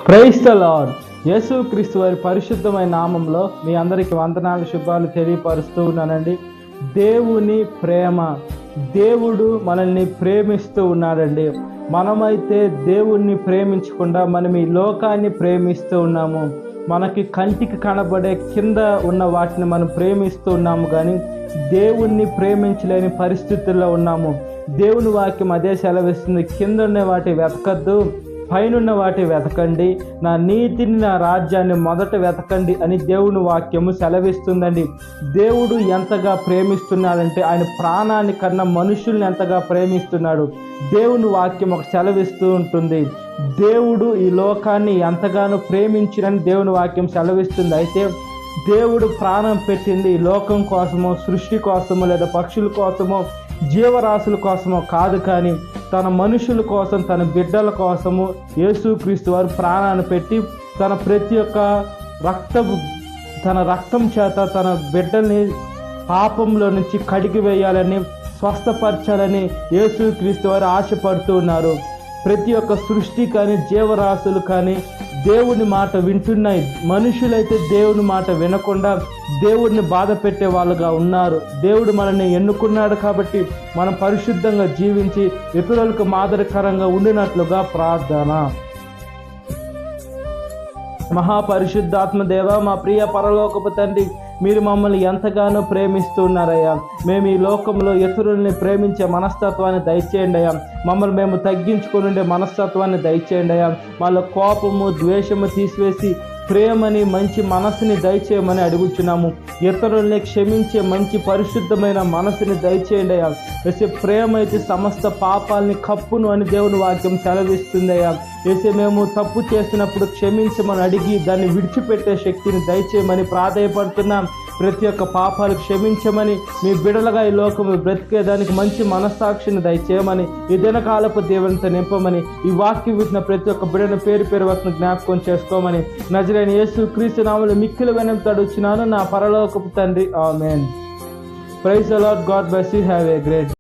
Praise the lord. యేసుక్రీస్తు వారి పరిశుద్ధమైన నామంలో మీ అందరికీ వందనాలు, శుభాలు తెలియపరుస్తూ ఉన్నానండి. దేవుని ప్రేమ, దేవుడు మనల్ని ప్రేమిస్తూ ఉన్నాడండి. మనమైతే దేవుణ్ణి ప్రేమించకుండా మనం ఈ లోకాన్ని ప్రేమిస్తూ ఉన్నాము. మనకి కంటికి కనబడే కింద ఉన్న వాటిని మనం ప్రేమిస్తూ ఉన్నాము, కానీ దేవుణ్ణి ప్రేమించలేని పరిస్థితుల్లో ఉన్నాము. దేవుని వాక్యం అదే సెలవిస్తుంది, కింద ఉన్న వాటి వెతకద్దు, పైనున్న వాటి వెతకండి, నా నీతిని, నా రాజ్యాన్ని మొదట వెతకండి అని దేవుని వాక్యము సెలవిస్తుందండి. దేవుడు ఎంతగా ప్రేమిస్తున్నాడంటే ఆయన ప్రాణాన్ని కన్నా మనుషుల్ని ఎంతగా ప్రేమిస్తున్నాడు. దేవుని వాక్యం ఒక సెలవిస్తూ ఉంటుంది, దేవుడు ఈ లోకాన్ని ఎంతగానో ప్రేమించినని దేవుని వాక్యం సెలవిస్తుంది. అయితే దేవుడు ప్రాణం పెట్టింది ఈ లోకం కోసమో, సృష్టి కోసమో, లేదా పక్షుల కోసమో, జీవరాశుల కోసమో కాదు, కానీ తన మనుషుల కోసం, తన బిడ్డల కోసము యేసుక్రీస్తు వారు ప్రాణాన్ని పెట్టి తన ప్రతి ఒక్క రక్తం చేత తన బిడ్డల్ని పాపంలో నుంచి కడిగి వేయాలని, స్వస్థపరచాలని యేసుక్రీస్తు వారు ఆశపడుతూ ఉన్నారు. ప్రతి ఒక్క సృష్టి కానీ, జీవరాశులు కానీ దేవుని మాట వింటున్నాయి. మనుషులైతే దేవుని మాట వినకుండా దేవుడిని బాధ పెట్టే వాళ్ళుగా ఉన్నారు. దేవుడు మనల్ని ఎన్నుకున్నాడు కాబట్టి మనం పరిశుద్ధంగా జీవించి ఇతరులకు మాదిరికరంగా ఉండినట్లుగా ప్రార్థన. మహాపరిశుద్ధాత్మ దేవ, మా ప్రియ పరలోకపు తండ్రి, మీరు మమ్మల్ని ఎంతగానో ప్రేమిస్తున్నారయ్యా. మేము ఈ లోకంలో ఇతరుల్ని ప్రేమించే మనస్తత్వాన్ని దయచేయండి అయ్యా. మమ్మల్ని మేము తగ్గించుకుని ఉండే మనస్తత్వాన్ని దయచేయండి అయ్యా. మాలో కోపము, ద్వేషము తీసివేసి ప్రేమని, మంచి మనసుని దయచేయమని అడుగుచున్నాము. ఇతరుల్ని క్షమించే మంచి పరిశుద్ధమైన మనసుని దయచేయండి అయ్యా. వేసే ప్రేమ అయితే సమస్త పాపాలని కప్పును అని దేవుని వాక్యం సెలవిస్తుంది అయ్యా. వేసే మేము తప్పు చేసినప్పుడు క్షమించమని అడిగి దాన్ని విడిచిపెట్టే శక్తిని దయచేయమని ప్రాధేయపడుతున్నాం. ప్రతి ఒక్క పాపాలు క్షమించమని, మీ బిడలుగా ఈ లోకము బ్రతికేదానికి మంచి మనస్సాక్షిని దయచేయమని, ఈ దినకాలపు దేవునితో నింపమని, ఈ వాక్యం వింటున్న ప్రతి ఒక్క బిడను పేరు పేరు వస్తున్న జ్ఞాపకం చేసుకోమని నజరేయుడైన యేసుక్రీస్తు నామములో మిక్కిలి వినయంతో అడుగుచున్నాను నా పరలోకపు తండ్రి, amen. Praise the Lord. God bless you. Have a great